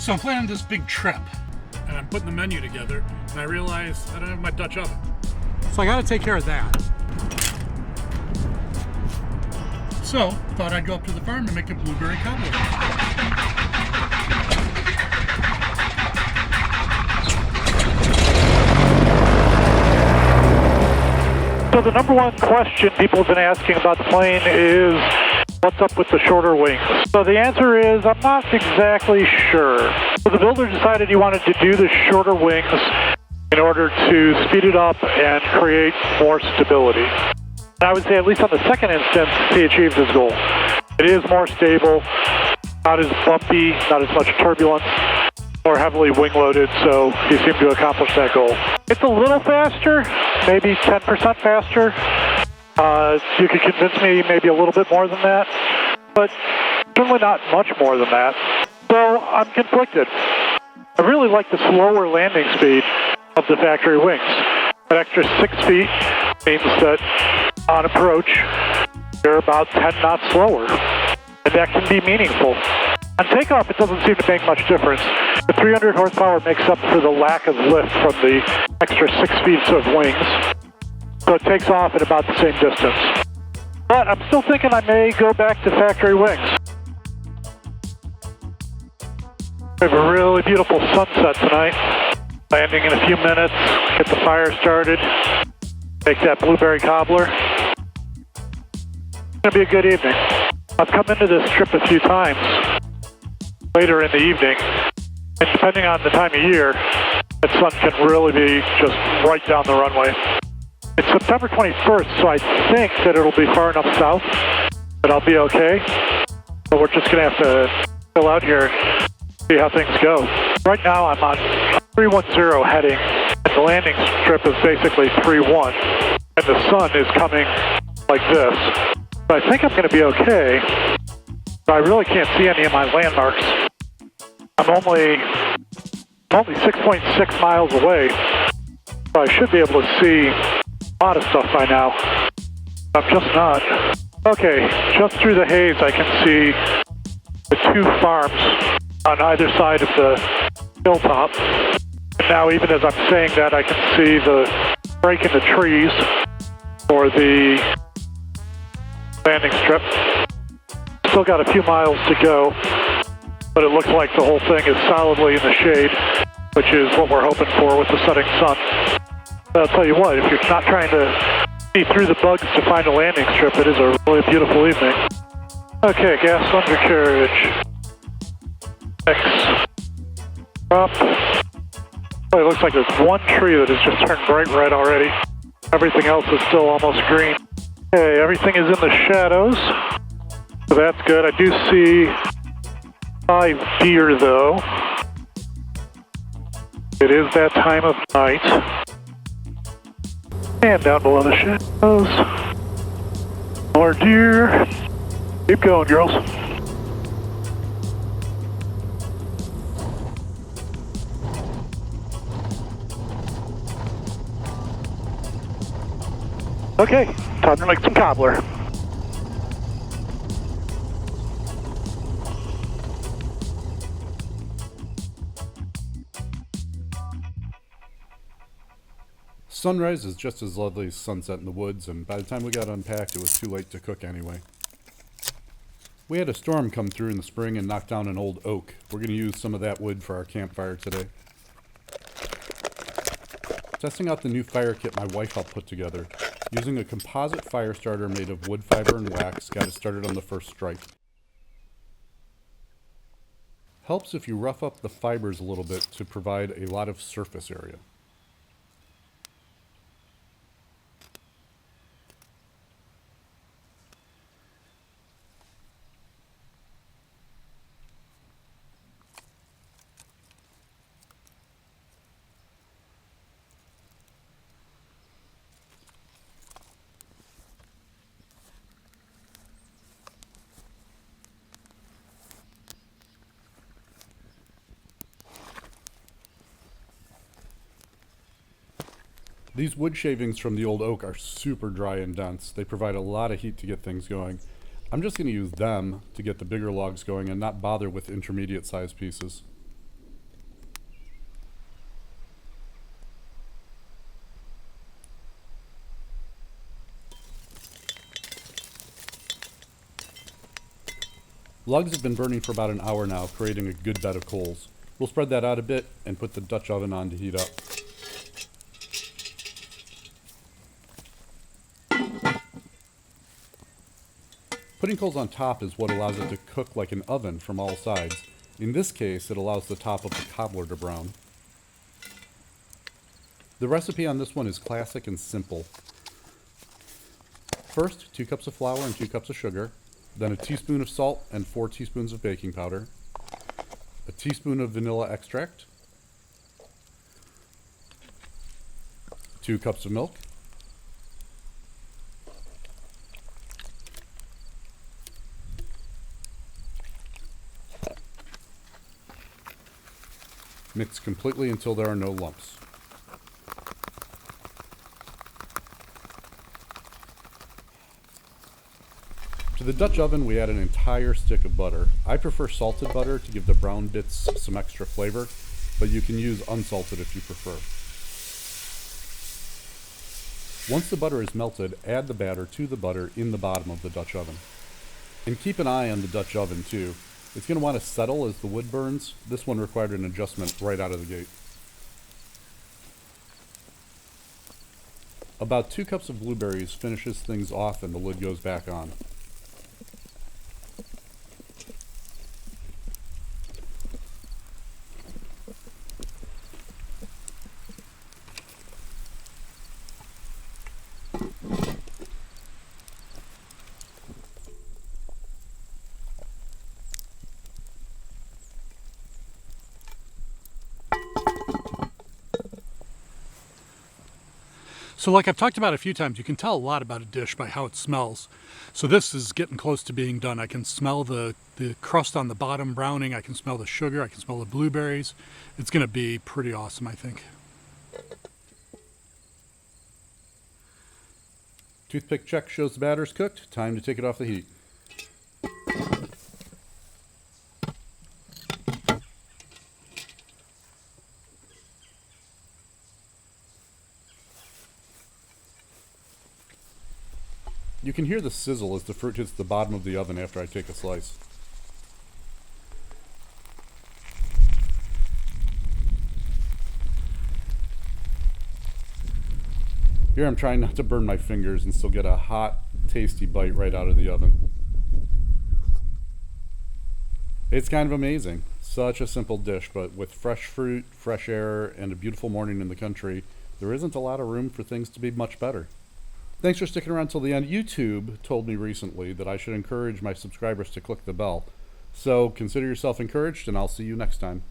So I'm planning this big trip, and I'm putting the menu together, and I realize I don't have my Dutch oven. So I gotta take care of that. So, thought I'd go up to the farm and make a blueberry cobbler. So the number one question people have been asking about the plane is, what's up with the shorter wings? So the answer is, I'm not exactly sure. So the builder decided he wanted to do the shorter wings in order to speed it up and create more stability. And I would say, at least on the second instance, he achieved his goal. It is more stable, not as bumpy, not as much turbulence, more heavily wing-loaded, so he seemed to accomplish that goal. It's a little faster, maybe 10% faster. You could convince me maybe a little bit more than that, but certainly not much more than that. So I'm conflicted. I really like the slower landing speed of the factory wings. That extra 6 feet means that on approach, you're about 10 knots slower, and that can be meaningful. On takeoff, it doesn't seem to make much difference. The 300 horsepower makes up for the lack of lift from the extra 6 feet of wings, so it takes off at about the same distance. But I'm still thinking I may go back to factory wings. We have a really beautiful sunset tonight. Landing in a few minutes, get the fire started, make that blueberry cobbler. It's going to be a good evening. I've come into this trip a few times later in the evening, and depending on the time of year, that sun can really be just right down the runway. It's September 21st, so I think that it'll be far enough south that I'll be okay. But we're just going to have to chill out here and see how things go. Right now I'm on 310 heading, and the landing strip is basically 31, and the sun is coming like this. So I think I'm going to be okay, but I really can't see any of my landmarks. I'm only 6.6 miles away, so I should be able to see a lot of stuff by now. I'm just not. Okay, just through the haze I can see the two farms on either side of the hilltop. And now even as I'm saying that, I can see the break in the trees for the landing strip. Still got a few miles to go, but it looks like the whole thing is solidly in the shade, which is what we're hoping for with the setting sun. But I'll tell you what, if you're not trying to see through the bugs to find a landing strip, it is a really beautiful evening. Okay, gas undercarriage. X. Up. Oh, it looks like there's one tree that has just turned bright red already. Everything else is still almost green. Okay, everything is in the shadows, so that's good. I do see 5 deer, though. It is that time of night. And down below the shadows, more deer. Keep going, girls. Okay, time to make some cobbler. Sunrise is just as lovely as sunset in the woods, and by the time we got unpacked, it was too late to cook anyway. We had a storm come through in the spring and knock down an old oak. We're going to use some of that wood for our campfire today. Testing out the new fire kit my wife helped put together. Using a composite fire starter made of wood fiber and wax, got it started on the first strike. Helps if you rough up the fibers a little bit to provide a lot of surface area. These wood shavings from the old oak are super dry and dense. They provide a lot of heat to get things going. I'm just going to use them to get the bigger logs going and not bother with intermediate sized pieces. Lugs have been burning for about an hour now, creating a good bed of coals. We'll spread that out a bit and put the Dutch oven on to heat up. Putting coals on top is what allows it to cook like an oven from all sides. In this case, it allows the top of the cobbler to brown. The recipe on this one is classic and simple. First, 2 cups of flour and 2 cups of sugar, then a teaspoon of salt and 4 teaspoons of baking powder, a teaspoon of vanilla extract, 2 cups of milk, mix completely until there are no lumps. To the Dutch oven, we add an entire stick of butter. I prefer salted butter to give the brown bits some extra flavor, but you can use unsalted if you prefer. Once the butter is melted, add the batter to the butter in the bottom of the Dutch oven. And keep an eye on the Dutch oven too. It's going to want to settle as the wood burns. This one required an adjustment right out of the gate. About 2 cups of blueberries finishes things off and the lid goes back on. So like I've talked about a few times, you can tell a lot about a dish by how it smells. So this is getting close to being done. I can smell the crust on the bottom browning. I can smell the sugar. I can smell the blueberries. It's going to be pretty awesome, I think. Toothpick check shows the batter's cooked. Time to take it off the heat. You can hear the sizzle as the fruit hits the bottom of the oven after I take a slice. Here I'm trying not to burn my fingers and still get a hot, tasty bite right out of the oven. It's kind of amazing. Such a simple dish, but with fresh fruit, fresh air, and a beautiful morning in the country, there isn't a lot of room for things to be much better. Thanks for sticking around till the end. YouTube told me recently that I should encourage my subscribers to click the bell. So consider yourself encouraged, and I'll see you next time.